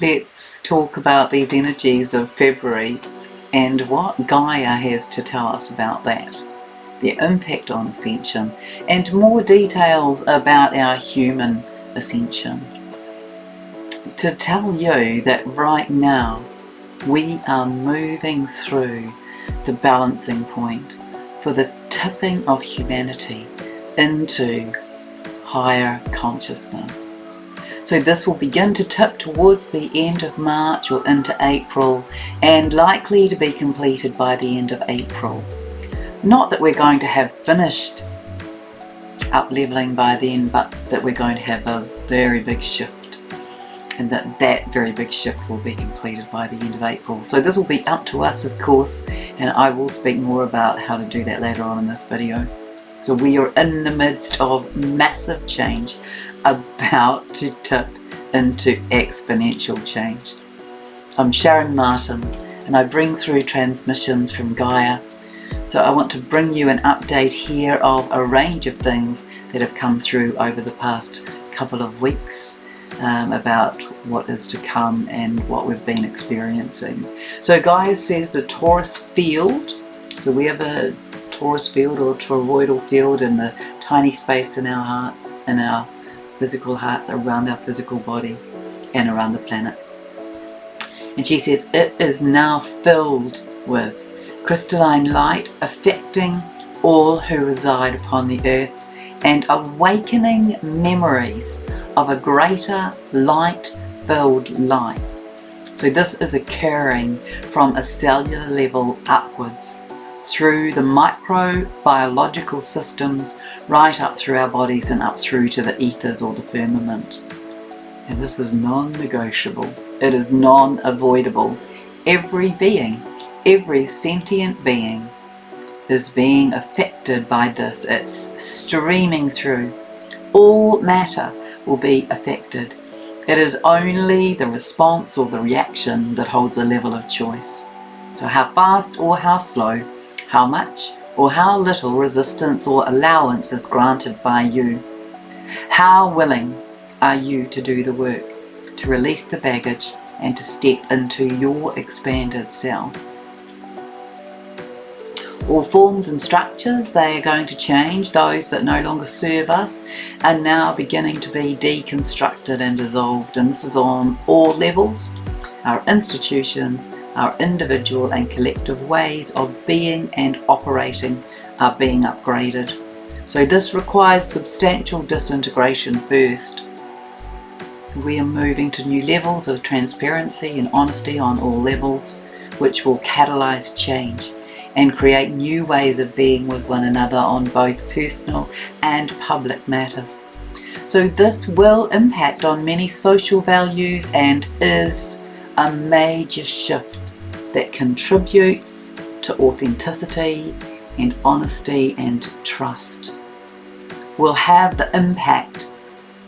let's talk about these energies of February and what Gaia has to tell us about that, their impact on Ascension, and more details about our human Ascension. To tell you that right now we are moving through the balancing point for the tipping of humanity into higher consciousness. So this will begin to tip towards the end of March or into April, and likely to be completed by the end of April. Not that we're going to have finished up leveling by then, but that we're going to have a very big shift, and that very big shift will be completed by the end of April. So this will be up to us, of course, and I will speak more about how to do that later on in this video. So we are in the midst of massive change, about to tip into exponential change. I'm Sharron Martin, and I bring through transmissions from Gaia. So I want to bring you an update here of a range of things that have come through over the past couple of weeks about what is to come and what we've been experiencing. So Gaia says the Taurus field, so we have a Taurus field or toroidal field in the tiny space in our hearts, in our physical hearts, around our physical body and around the planet. And she says it is now filled with crystalline light, affecting all who reside upon the earth and awakening memories of a greater light-filled life. So this is occurring from a cellular level upwards, through the microbiological systems, right up through our bodies and up through to the ethers or the firmament. And this is non-negotiable. It is non-avoidable. Every being, every sentient being is being affected by this. It's streaming through. All matter will be affected. It is only the response or the reaction that holds a level of choice. So how fast or how slow, how much or how little resistance or allowance is granted by you. How willing are you to do the work, to release the baggage and to step into your expanded self? All forms and structures, they are going to change. Those that no longer serve us are now beginning to be deconstructed and dissolved, and this is on all levels. Our institutions, our individual and collective ways of being and operating are being upgraded. So this requires substantial disintegration first. We are moving to new levels of transparency and honesty on all levels, which will catalyze change and create new ways of being with one another on both personal and public matters. So this will impact on many social values and is a major shift that contributes to authenticity and honesty and trust. Will have the impact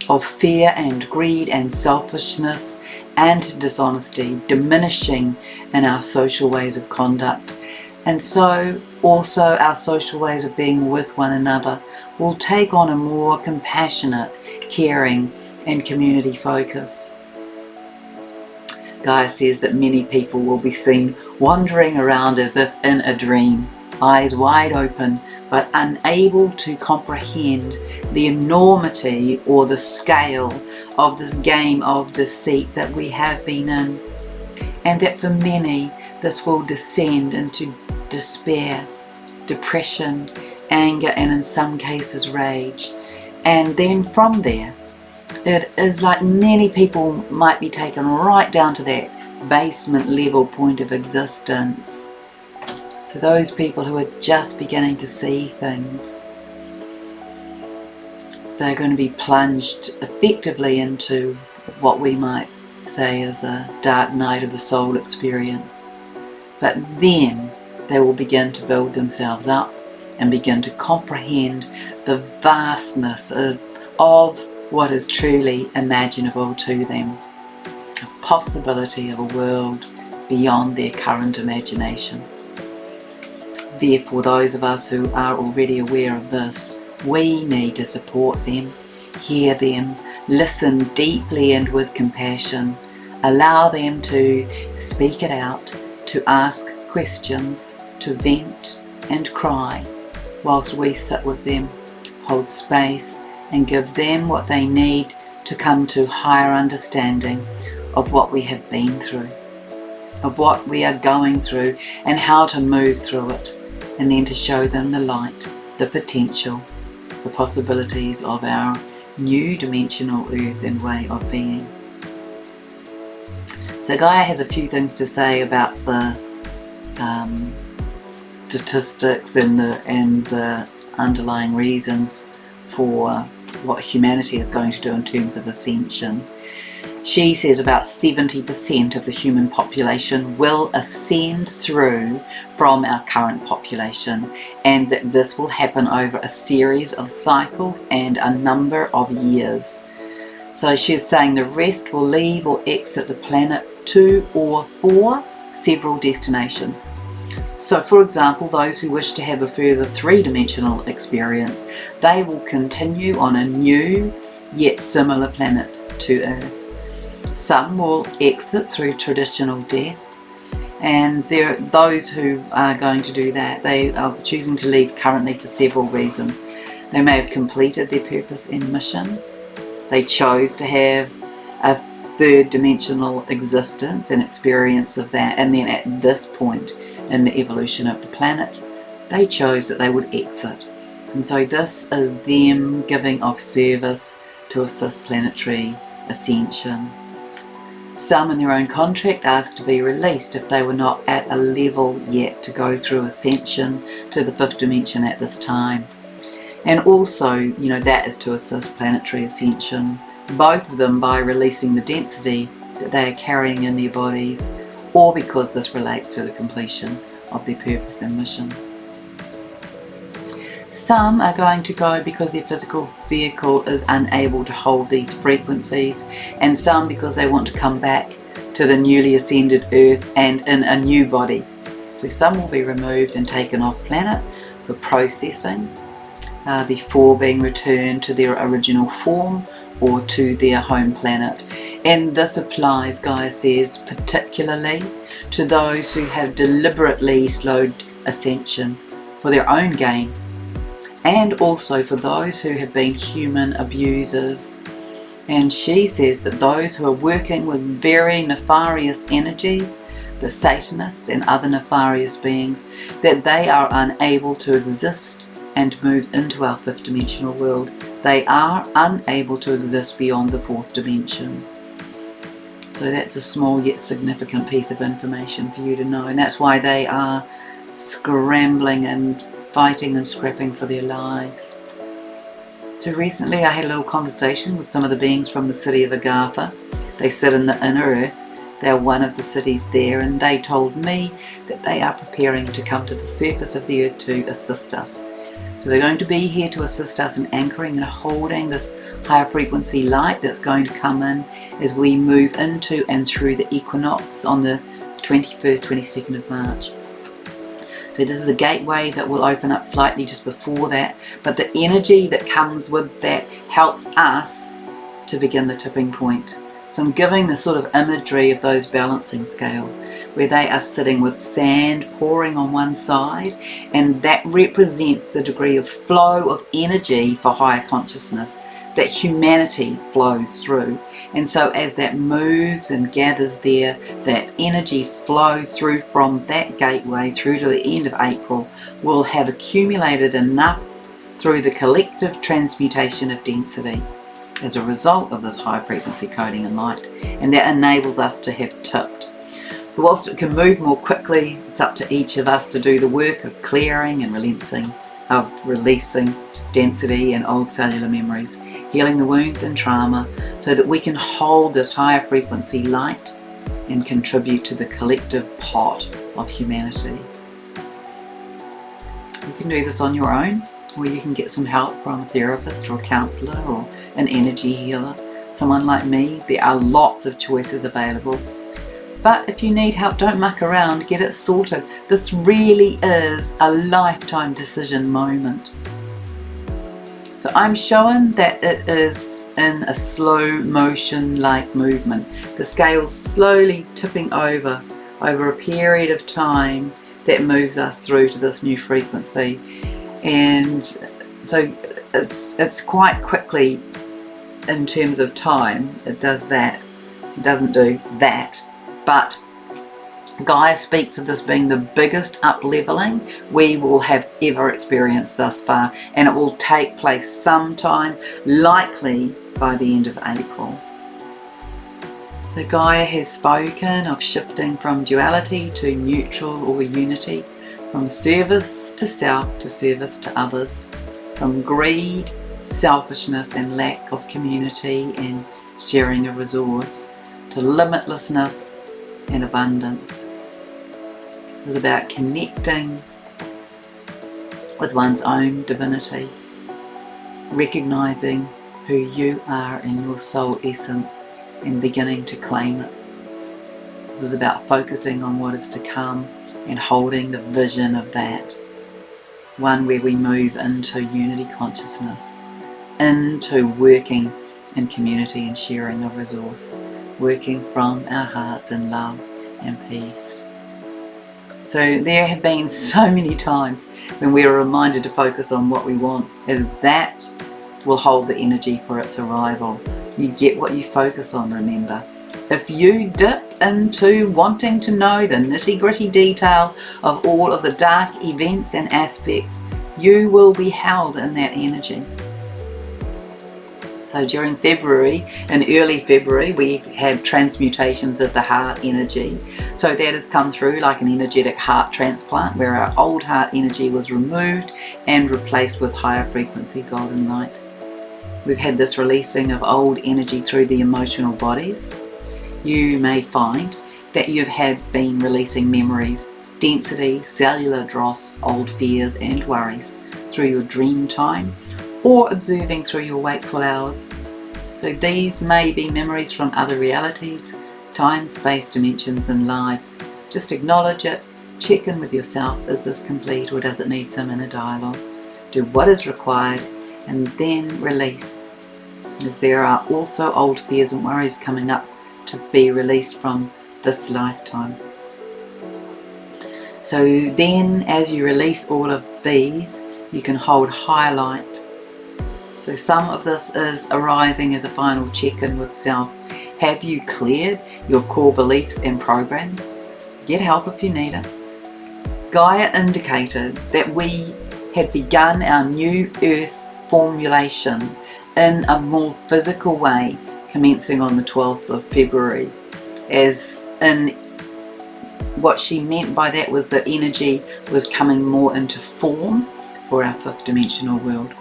of fear and greed and selfishness and dishonesty diminishing in our social ways of conduct. And so also our social ways of being with one another will take on a more compassionate, caring and community focus. Gaia says that many people will be seen wandering around as if in a dream, eyes wide open but unable to comprehend the enormity or the scale of this game of deceit that we have been in, and that for many this will descend into despair, depression, anger and in some cases rage. And then from there, it is like many people might be taken right down to that basement level point of existence. So those people who are just beginning to see things, they're going to be plunged effectively into what we might say is a dark night of the soul experience. But then they will begin to build themselves up and begin to comprehend the vastness of what is truly imaginable to them, a possibility of a world beyond their current imagination. Therefore, those of us who are already aware of this, we need to support them, hear them, listen deeply and with compassion, Allow them to speak it out, to ask questions, to vent and cry, whilst we sit with them, hold space, and give them what they need to come to higher understanding of what we have been through, of what we are going through and how to move through it, and then to show them the light, the potential, the possibilities of our new dimensional earth and way of being. So Gaia has a few things to say about the statistics and the underlying reasons for what humanity is going to do in terms of ascension. She says about 70% of the human population will ascend through from our current population, and that this will happen over a series of cycles and a number of years. So she's saying the rest will leave or exit the planet to or for several destinations. So for example, those who wish to have a further three-dimensional experience, they will continue on a new yet similar planet to Earth. Some will exit through traditional death, and there are those who are going to do that. They are choosing to leave currently for several reasons. They may have completed their purpose and mission. They chose to have a third dimensional existence and experience of that, and then at this point in the evolution of the planet, they chose that they would exit. And so this is them giving of service to assist planetary ascension. Some in their own contract asked to be released if they were not at a level yet to go through ascension to the fifth dimension at this time. And also, that is to assist planetary ascension, both of them by releasing the density that they are carrying in their bodies, or because this relates to the completion of their purpose and mission. Some are going to go because their physical vehicle is unable to hold these frequencies, and some because they want to come back to the newly ascended Earth and in a new body. So some will be removed and taken off planet for processing before being returned to their original form or to their home planet. And this applies, Gaia says, particularly to those who have deliberately slowed ascension for their own gain, and also for those who have been human abusers. And she says that those who are working with very nefarious energies, the Satanists and other nefarious beings, that they are unable to exist and move into our fifth dimensional world. They are unable to exist beyond the fourth dimension. So that's a small yet significant piece of information for you to know, and that's why they are scrambling and fighting and scrapping for their lives. So recently I had a little conversation with some of the beings from the city of Agartha. They sit in the inner earth. They are one of the cities there, and they told me that they are preparing to come to the surface of the earth to assist us. So they're going to be here to assist us in anchoring and holding this higher frequency light that's going to come in as we move into and through the equinox on the 21st, 22nd of March. So this is a gateway that will open up slightly just before that, but the energy that comes with that helps us to begin the tipping point. So I'm giving the sort of imagery of those balancing scales where they are sitting with sand pouring on one side, and that represents the degree of flow of energy for higher consciousness that humanity flows through. And so as that moves and gathers there, that energy flow through from that gateway through to the end of April will have accumulated enough through the collective transmutation of density as a result of this high frequency coding and light, and that enables us to have tipped. So whilst it can move more quickly, it's up to each of us to do the work of clearing and releasing density and old cellular memories, healing the wounds and trauma, so that we can hold this higher frequency light and contribute to the collective pot of humanity. You can do this on your own, or you can get some help from a therapist or a counsellor or an energy healer, someone like me. There are lots of choices available. But if you need help, don't muck around, get it sorted. This really is a lifetime decision moment. So I'm showing that it is in a slow motion like movement. The scale's slowly tipping over a period of time that moves us through to this new frequency. And so it's quite quickly in terms of time. It does that. It doesn't do that. But Gaia speaks of this being the biggest up-leveling we will have ever experienced thus far, and it will take place sometime, likely by the end of April. So Gaia has spoken of shifting from duality to neutral or unity, from service to self to service to others, from greed, selfishness and lack of community and sharing a resource, to limitlessness and abundance. This is about connecting with one's own divinity, recognizing who you are in your soul essence and beginning to claim it. This is about focusing on what is to come and holding the vision of that. One where we move into unity consciousness, into working in community and sharing a resource, working from our hearts in love and peace. So there have been so many times when we are reminded to focus on what we want, as that will hold the energy for its arrival. You get what you focus on, remember. If you dip into wanting to know the nitty-gritty detail of all of the dark events and aspects, you will be held in that energy. So during February, in early February, we had transmutations of the heart energy. So that has come through like an energetic heart transplant, where our old heart energy was removed and replaced with higher frequency golden light. We've had this releasing of old energy through the emotional bodies. You may find that you've been releasing memories, density, cellular dross, old fears and worries through your dream time, or observing through your wakeful hours. So these may be memories from other realities, time, space, dimensions and lives. Just acknowledge it, check in with yourself, is this complete or does it need some inner dialogue? Do what is required and then release, as there are also old fears and worries coming up to be released from this lifetime. So then as you release all of these, you can hold highlight. So some of this is arising as a final check-in with self. Have you cleared your core beliefs and programs? Get help if you need it. Gaia indicated that we had begun our new earth formulation in a more physical way, commencing on the 12th of February. As in, what she meant by that was that energy was coming more into form for our fifth dimensional world.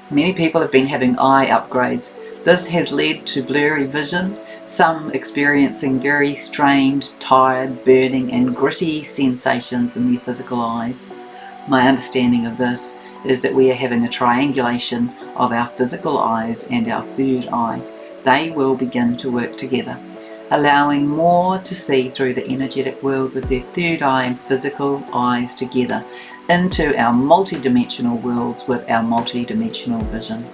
Many people have been having eye upgrades. This has led to blurry vision, some experiencing very strained, tired, burning and gritty sensations in their physical eyes. My understanding of this is that we are having a triangulation of our physical eyes and our third eye. They will begin to work together, allowing more to see through the energetic world with their third eye and physical eyes together into our multi-dimensional worlds with our multi-dimensional vision.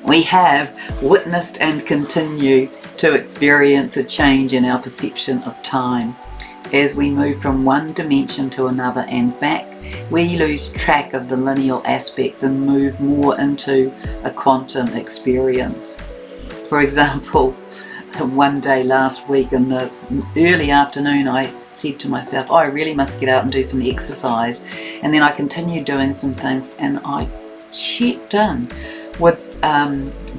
We have witnessed and continue to experience a change in our perception of time. As we move from one dimension to another and back, we lose track of the lineal aspects and move more into a quantum experience. For example, one day last week in the early afternoon, I said to myself, I really must get out and do some exercise. And then I continued doing some things, and I checked in with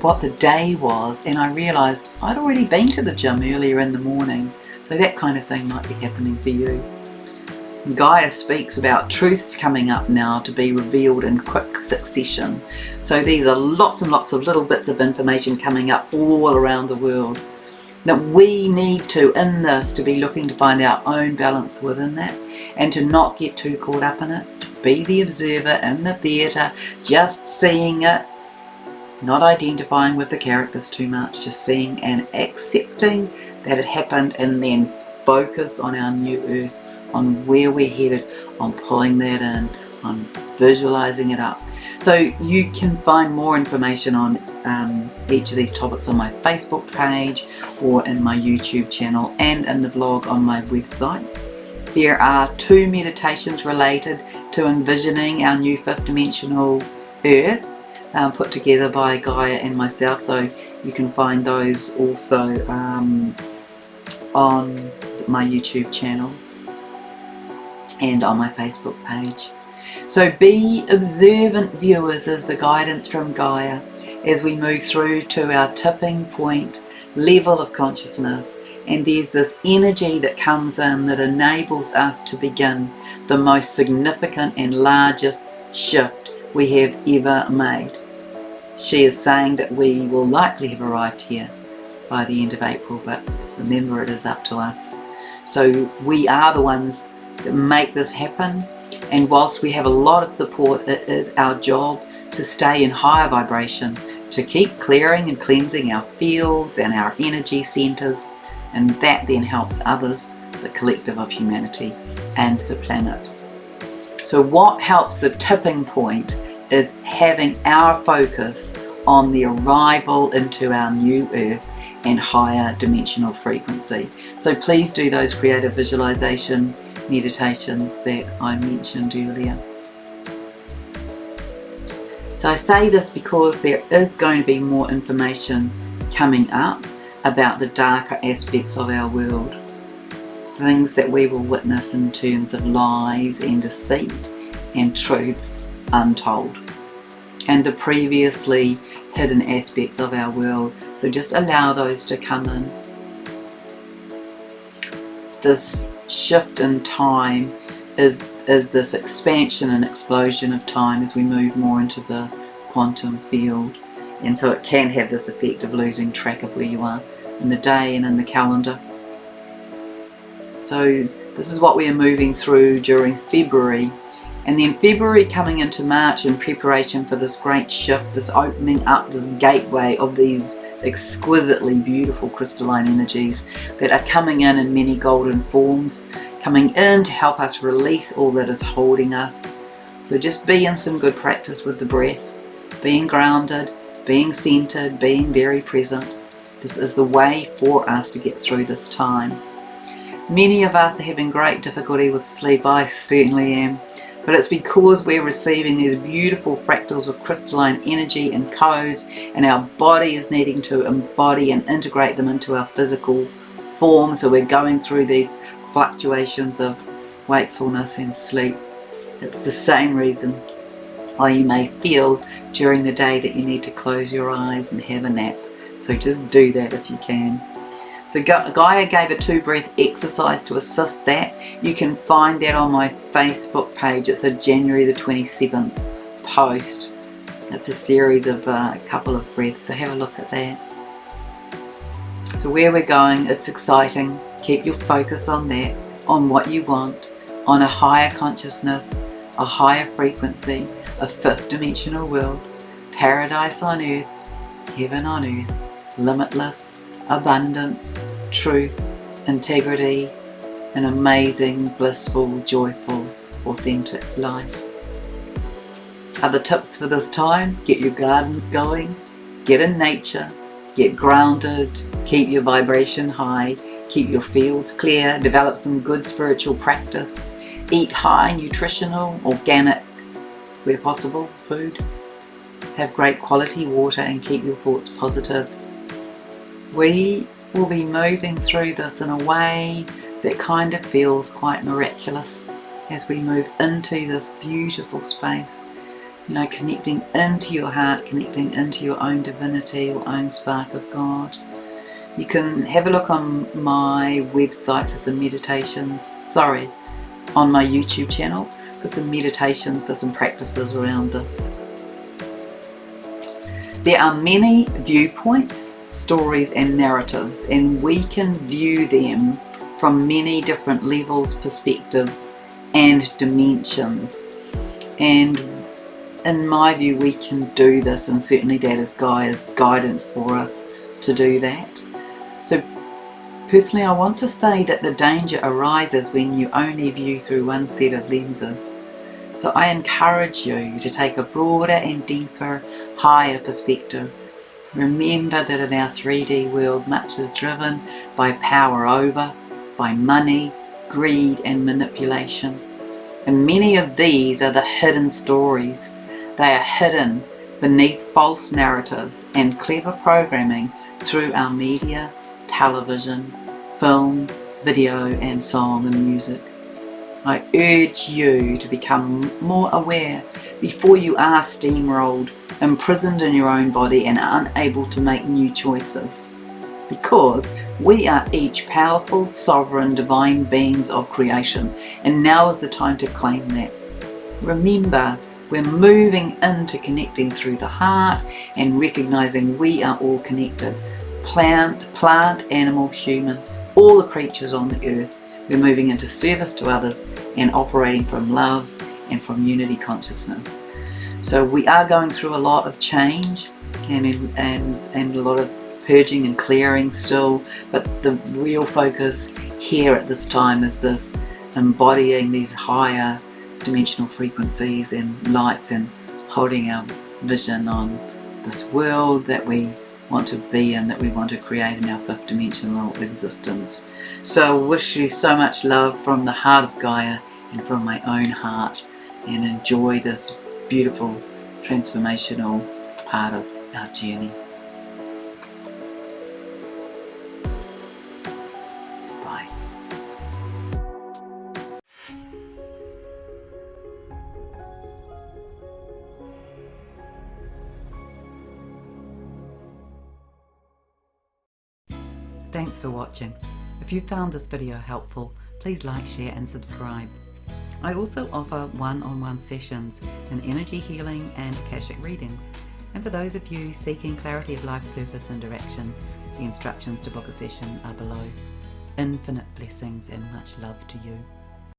what the day was, and I realised I'd already been to the gym earlier in the morning. So that kind of thing might be happening for you. Gaia speaks about truths coming up now to be revealed in quick succession. So these are lots and lots of little bits of information coming up all around the world, that we need to, in this, to be looking to find our own balance within that and to not get too caught up in it, to be the observer in the theatre, just seeing it, not identifying with the characters too much, just seeing and accepting that it happened, and then focus on our new earth, on where we're headed, on pulling that in, on visualizing it up. So you can find more information on each of these topics on my Facebook page or in my YouTube channel and in the blog on my website. There are 2 meditations related to envisioning our new 5th dimensional Earth, put together by Gaia and myself, so you can find those also on my YouTube channel and on my Facebook page. So be observant viewers as the guidance from Gaia as we move through to our tipping point level of consciousness, and there's this energy that comes in that enables us to begin the most significant and largest shift we have ever made. She is saying that we will likely have arrived here by the end of April, but remember, it is up to us. So we are the ones that make this happen, and whilst we have a lot of support, it is our job to stay in higher vibration, to keep clearing and cleansing our fields and our energy centers, and that then helps others, the collective of humanity and the planet. So what helps the tipping point is having our focus on the arrival into our new Earth and higher dimensional frequency. So please do those creative visualization meditations that I mentioned earlier. So I say this because there is going to be more information coming up about the darker aspects of our world, things that we will witness in terms of lies and deceit and truths untold, and the previously hidden aspects of our world. So just allow those to come in. This shift in time is this expansion and explosion of time as we move more into the quantum field, and so it can have this effect of losing track of where you are in the day and in the calendar. So this is what we are moving through during February, and then February coming into March in preparation for this great shift, this opening up, this gateway of these exquisitely beautiful crystalline energies that are coming in many golden forms, coming in to help us release all that is holding us. So just be in some good practice with the breath, being grounded, being centered, being very present. This is the way for us to get through this time. Many of us are having great difficulty with sleep. I certainly am. But it's because we're receiving these beautiful fractals of crystalline energy and codes, and our body is needing to embody and integrate them into our physical form. So we're going through these fluctuations of wakefulness and sleep. It's the same reason why you may feel during the day that you need to close your eyes and have a nap. So just do that if you can. So Gaia gave a 2-breath exercise to assist that. You can find that on my Facebook page. It's a January the 27th post. It's a series of a couple of breaths, so have a look at that. So where we're going, it's exciting. Keep your focus on that, on what you want, on a higher consciousness, a higher frequency, a 5th dimensional world, paradise on earth, heaven on earth, limitless, abundance, truth, integrity, an amazing, blissful, joyful, authentic life. Other tips for this time: get your gardens going, get in nature, get grounded, keep your vibration high, keep your fields clear, develop some good spiritual practice, eat high nutritional, organic, where possible, food, have great quality water, and keep your thoughts positive. We will be moving through this in a way that kind of feels quite miraculous as we move into this beautiful space. You know, connecting into your heart, connecting into your own divinity, your own spark of God. You can have a look on my website for some meditations, on my YouTube channel for some meditations, for some practices around this. There are many viewpoints, stories and narratives, and we can view them from many different levels, perspectives and dimensions. And in my view, we can do this, and certainly that is Gaia's guidance for us to do that. So personally, I want to say that the danger arises when you only view through one set of lenses. So I encourage you to take a broader and deeper, higher perspective. Remember that in our 3D world, much is driven by power over, by money, greed and manipulation. And many of these are the hidden stories. They are hidden beneath false narratives and clever programming through our media, television, film, video and song and music. I urge you to become more aware before you are steamrolled, imprisoned in your own body and unable to make new choices. Because we are each powerful, sovereign, divine beings of creation, and now is the time to claim that. Remember, we're moving into connecting through the heart and recognizing we are all connected. Plant, animal, human, all the creatures on the earth. We're moving into service to others and operating from love and from unity consciousness. So we are going through a lot of change and a lot of purging and clearing still, but the real focus here at this time is this embodying these higher dimensional frequencies and lights and holding our vision on this world that we want to be in, that we want to create in our fifth dimensional existence. So wish you so much love from the heart of Gaia and from my own heart, and enjoy this beautiful transformational part of our journey. Bye. Thanks for watching. If you found this video helpful, please like, share and subscribe. I also offer one-on-one sessions in energy healing and Akashic readings. And for those of you seeking clarity of life purpose and direction, the instructions to book a session are below. Infinite blessings and much love to you.